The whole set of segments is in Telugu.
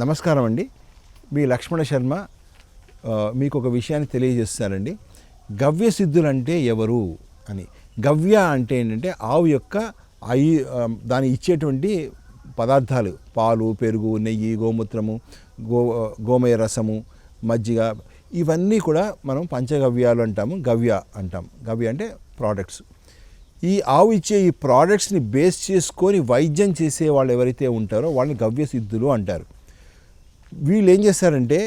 నమస్కారం అండి. మీ లక్ష్మణ శర్మ మీకు ఒక విషయాన్ని తెలియజేస్తానండి. గవ్య సిద్ధులు అంటే ఎవరు అని. గవ్య అంటే ఏంటంటే ఆవు యొక్క దాని ఇచ్చేటువంటి పదార్థాలు పాలు, పెరుగు, నెయ్యి, గోమూత్రము, గోమయ రసము, మజ్జిగ, ఇవన్నీ కూడా మనం పంచగవ్యాలు అంటాము, గవ్య అంటాం. గవ్య అంటే ప్రోడక్ట్స్. ఈ ఆవు ఇచ్చే ఈ ప్రోడక్ట్స్ని బేస్ చేసుకొని వైద్యం చేసే వాళ్ళు ఎవరైతే ఉంటారో వాళ్ళని గవ్య సిద్ధులు అంటారు. వీళ్ళు ఏం చేస్తారంటే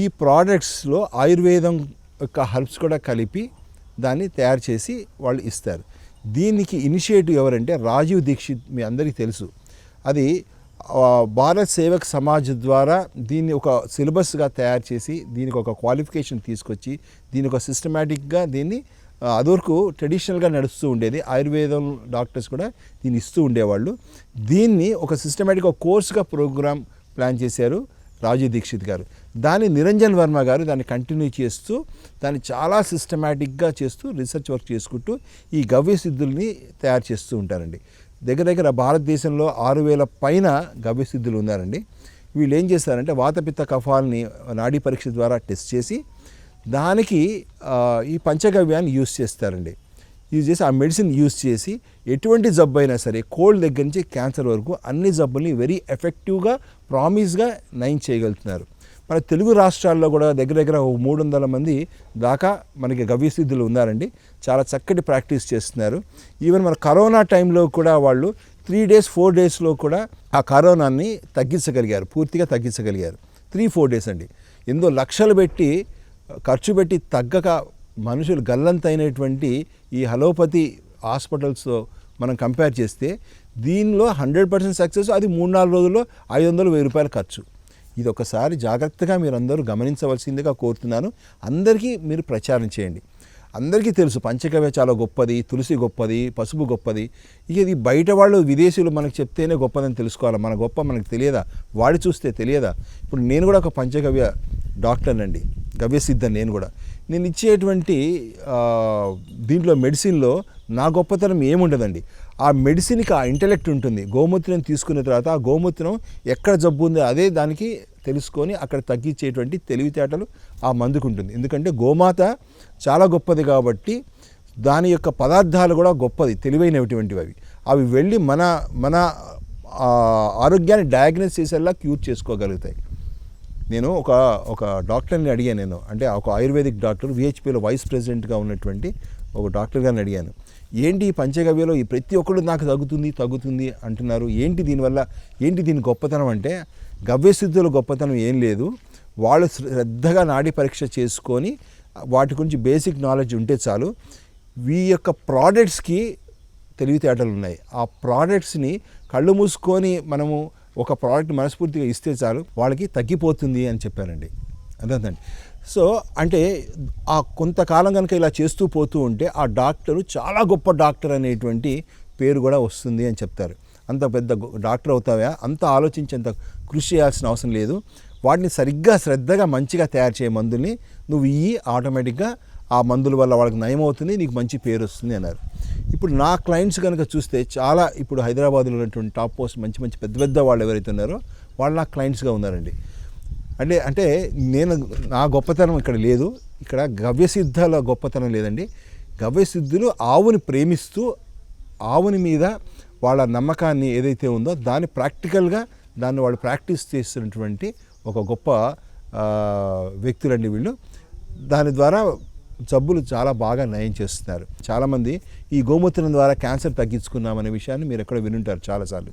ఈ ప్రోడక్ట్స్లో ఆయుర్వేదం యొక్క హెర్బ్స్ కూడా కలిపి దాన్ని తయారు చేసి వాళ్ళు ఇస్తారు. దీనికి ఇనిషియేటివ్ ఎవరంటే రాజీవ్ దీక్షిత్, మీ అందరికీ తెలుసు. అది భారత్ సేవక్ సమాజ్ ద్వారా దీన్ని ఒక సిలబస్గా తయారు చేసి దీనికి ఒక క్వాలిఫికేషన్ తీసుకొచ్చి దీని ఒక సిస్టమేటిక్గా దీన్ని అదివరకు ట్రెడిషనల్గా నడుస్తూ ఉండేది. ఆయుర్వేదం డాక్టర్స్ కూడా దీన్ని ఇస్తూ ఉండేవాళ్ళు. దీన్ని ఒక సిస్టమేటిక్ కోర్స్గా ప్రోగ్రామ్ ప్లాన్ చేశారు రాజీవ్ దీక్షిత్ గారు. దాన్ని నిరంజన్ వర్మ గారు దాన్ని కంటిన్యూ చేస్తూ దాన్ని చాలా సిస్టమేటిక్గా చేస్తూ రీసెర్చ్ వర్క్ చేసుకుంటూ ఈ గవ్య సిద్ధుల్ని తయారు చేస్తూ ఉంటారండి. దగ్గర భారతదేశంలో 6,000 పైన గవ్య సిద్ధులు ఉన్నారండి. వీళ్ళు ఏం చేస్తారంటే వాతపిత్త కఫాలని నాడీ పరీక్ష ద్వారా టెస్ట్ చేసి దానికి ఈ పంచగవ్యాన్ని యూజ్ చేస్తారండి. యూజ్ చేసి ఆ మెడిసిన్ యూజ్ చేసి ఎటువంటి జబ్బు అయినా సరే, కోల్డ్ దగ్గర నుంచి క్యాన్సర్ వరకు అన్ని జబ్బుల్ని వెరీ ఎఫెక్టివ్గా ప్రామిస్గా నయం చేయగలుగుతున్నారు. మన తెలుగు రాష్ట్రాల్లో కూడా దగ్గర 300 మంది దాకా మనకి గవ్యసిద్ధులు ఉన్నారండి. చాలా చక్కటి ప్రాక్టీస్ చేస్తున్నారు. ఈవెన్ మన కరోనా టైంలో కూడా వాళ్ళు 3 days 4 daysలో కూడా ఆ కరోనాని తగ్గించగలిగారు, పూర్తిగా తగ్గించగలిగారు. 3-4 days అండి. ఎంతో లక్షలు పెట్టి ఖర్చు పెట్టి తగ్గక మనుషులు గల్లంతైనటువంటి ఈ అలోపతి హాస్పిటల్స్తో మనం కంపేర్ చేస్తే దీనిలో 100% సక్సెస్. అది 3-4 రోజుల్లో 500-1000 రూపాయల ఖర్చు. ఇది ఒకసారి జాగ్రత్తగా మీరు అందరూ గమనించవలసిందిగా కోరుతున్నాను. అందరికీ మీరు ప్రచారం చేయండి. అందరికీ తెలుసు పంచగవ్య చాలా గొప్పది, తులసి గొప్పది, పసుపు గొప్పది. ఇక ఇది బయట వాళ్ళు విదేశీయులు మనకు చెప్తేనే గొప్పదని తెలుసుకోవాలి. మన గొప్ప మనకు తెలియదా? వాడి చూస్తే తెలియదా? ఇప్పుడు నేను కూడా ఒక పంచగవ్య డాక్టర్నండి, గవ్యసిద్ధం. నేను ఇచ్చేటువంటి దీంట్లో మెడిసిన్లో నా గొప్పతనం ఏముండదండి. ఆ మెడిసిన్కి ఆ ఇంటెలెక్ట్ ఉంటుంది. గోమూత్రం తీసుకున్న తర్వాత ఆ గోమూత్రం ఎక్కడ జబ్బు ఉందో అదే దానికి తెలుసుకొని అక్కడ తగ్గించేటువంటి తెలివితేటలు ఆ మందుకు ఉంటుంది. ఎందుకంటే గోమాత చాలా గొప్పది కాబట్టి దాని యొక్క పదార్థాలు కూడా గొప్పది, తెలివైనటువంటివి. అవి వెళ్ళి మన ఆరోగ్యాన్ని డయాగ్నోస్ చేసేలా క్యూర్ చేసుకోగలుగుతాయి. నేను ఒక డాక్టర్ని అడిగాను. అంటే ఒక ఆయుర్వేదిక్ డాక్టర్, విహెచ్పిలో వైస్ ప్రెసిడెంట్గా ఉన్నటువంటి ఒక డాక్టర్ గారిని అడిగాను. ఏంటి ఈ పంచగవ్యలో ఈ ప్రతి ఒక్కరు నాకు తగ్గుతుంది అంటున్నారు, ఏంటి దీనివల్ల, ఏంటి దీని గొప్పతనం అంటే, గవ్యసిద్ధుల గొప్పతనం ఏం లేదు. వాళ్ళు శ్రద్ధగా నాడీ పరీక్ష చేసుకొని వాటి గురించి బేసిక్ నాలెడ్జ్ ఉంటే చాలు. ఈ యొక్క ప్రోడక్ట్స్కి తెలివితేటలు ఉన్నాయి. ఆ ప్రోడక్ట్స్ని కళ్ళు మూసుకొని మనము ఒక ప్రోడక్ట్ మనస్ఫూర్తిగా ఇస్తే చాలు, వాళ్ళకి తగ్గిపోతుంది అని చెప్పారండి. అర్థండి. సో అంటే ఆ కొంతకాలం కనుక ఇలా చేస్తూ పోతూ ఉంటే ఆ డాక్టరు చాలా గొప్ప డాక్టర్ అనేటువంటి పేరు కూడా వస్తుంది అని చెప్తారు. అంత పెద్ద డాక్టర్ అవుతావా, అంత ఆలోచించేంత కృషి చేయాల్సిన అవసరం లేదు. వాటిని సరిగ్గా శ్రద్ధగా మంచిగా తయారు చేయ మందుల్ని నువ్వు ఆటోమేటిక్గా ఆ మందుల వల్ల వాళ్ళకి నయం అవుతుంది, నీకు మంచి పేరు వస్తుంది అన్నారు. ఇప్పుడు నా క్లయింట్స్ కనుక చూస్తే చాలా, ఇప్పుడు హైదరాబాద్లో ఉన్నటువంటి టాప్ పోస్ట్ మంచి పెద్ద వాళ్ళు ఎవరైతే ఉన్నారో వాళ్ళు నా క్లయింట్స్గా ఉన్నారండి. అంటే నా గొప్పతనం ఇక్కడ లేదు. ఇక్కడ గవ్యసిద్ధాల గొప్పతనం లేదండి. గవ్యసిద్ధులు ఆవుని ప్రేమిస్తూ ఆవుని మీద వాళ్ళ నమ్మకాన్ని ఏదైతే ఉందో దాన్ని ప్రాక్టికల్గా దాన్ని వాళ్ళు ప్రాక్టీస్ చేస్తున్నటువంటి ఒక గొప్ప వ్యక్తులండి వీళ్ళు. దాని ద్వారా జబ్బులు చాలా బాగా నయం చేస్తున్నారు. చాలామంది ఈ గోమూత్రం ద్వారా క్యాన్సర్ తగ్గించుకున్నామనే విషయాన్ని మీరు ఎక్కడ వినుంటారు చాలాసార్లు.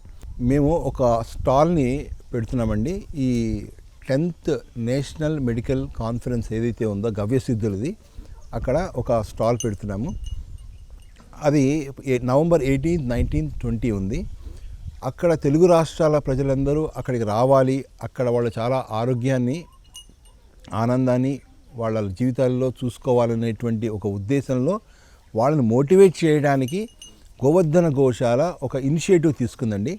మేము ఒక స్టాల్ని పెడుతున్నామండి. ఈ 10th నేషనల్ మెడికల్ కాన్ఫరెన్స్ ఏదైతే ఉందో గవ్యసిద్ధులది, అక్కడ ఒక స్టాల్ పెడుతున్నాము. అది November 18, 19, 20 ఉంది. అక్కడ తెలుగు రాష్ట్రాల ప్రజలందరూ అక్కడికి రావాలి. అక్కడ వాళ్ళు చాలా ఆరోగ్యాన్ని, ఆనందాన్ని వాళ్ళ జీవితాల్లో చూసుకోవాలనేటువంటి ఒక ఉద్దేశంలో వాళ్ళని మోటివేట్ చేయడానికి గోవర్ధన గోశాల ఒక ఇనిషియేటివ్ తీసుకుందండి.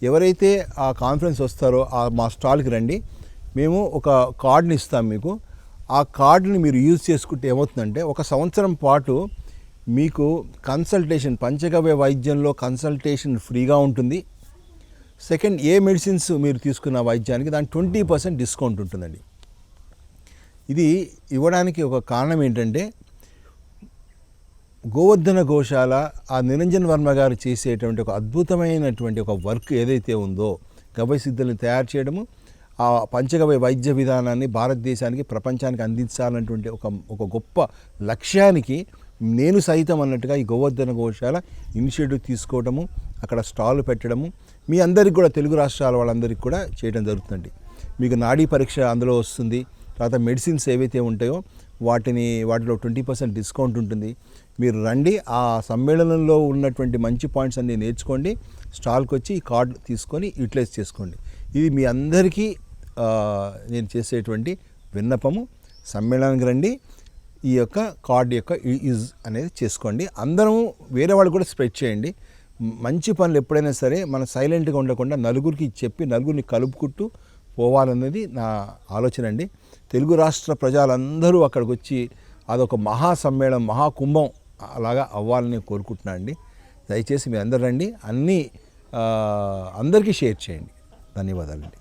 ఎవరైతే ఆ కాన్ఫరెన్స్ వస్తారో మా స్టాల్కి రండి, మేము ఒక కార్డుని ఇస్తాం మీకు. ఆ కార్డుని మీరు యూజ్ చేసుకుంటే ఏమవుతుందంటే 1 సంవత్సరం పాటు మీకు కన్సల్టేషన్, పంచగవ్య వైద్యంలో కన్సల్టేషన్ ఫ్రీగా ఉంటుంది. సెకండ్, ఏ మెడిసిన్స్ మీరు తీసుకున్న వైద్యానికి దానికి 20% డిస్కౌంట్ ఉంటుందండి. ఇది ఇవ్వడానికి ఒక కారణం ఏంటంటే గోవర్ధన గోశాల ఆ నిరంజన్ వర్మ గారు చేసేటువంటి ఒక అద్భుతమైనటువంటి ఒక వర్క్ ఏదైతే ఉందో, గవ్య సిద్ధుల్ని తయారు చేయడము, ఆ పంచగవ్య వైద్య విధానాన్ని భారతదేశానికి ప్రపంచానికి అందించాలన్నటువంటి ఒక గొప్ప లక్ష్యానికి నేను సైతం అన్నట్టుగా ఈ గోవర్ధన గోశాల ఇనిషియేటివ్ తీసుకోవడము, అక్కడ స్టాల్ పెట్టడము, మీ అందరికి కూడా తెలుగు రాష్ట్రాల వాళ్ళందరికీ కూడా చేయడం జరుగుతుంది. మీకు నాడీ పరీక్ష అందులో వస్తుంది. తర్వాత మెడిసిన్స్ ఏవైతే ఉంటాయో వాటిలో 20% డిస్కౌంట్ ఉంటుంది. మీరు రండి, ఆ సమ్మేళనంలో ఉన్నటువంటి మంచి పాయింట్స్ అన్నీ నేర్చుకోండి, స్టాల్కి వచ్చి ఈ కార్డు తీసుకొని యూటిలైజ్ చేసుకోండి. ఇది మీ అందరికీ నేను చేసేటువంటి విన్నపము. సమ్మేళనానికి రండి, ఈ యొక్క కార్డు యొక్క యూజ్ అనేది చేసుకోండి. అందరం వేరే వాళ్ళు కూడా స్ప్రెడ్ చేయండి. మంచి పనులు ఎప్పుడైనా సరే మనం సైలెంట్గా ఉండకుండా నలుగురికి చెప్పి నలుగురిని కలుపుకుంటూ పోవాలన్నది నా ఆలోచన అండి. తెలుగు రాష్ట్ర ప్రజలందరూ అక్కడికి వచ్చి అదొక మహా సమ్మేళనం, మహాకుంభం అలాగా అవ్వాలని కోరుకుంటున్నాను అండి. దయచేసి మీరు అందరు రండి, అందరికీ షేర్ చేయండి. ధన్యవాదాలండి.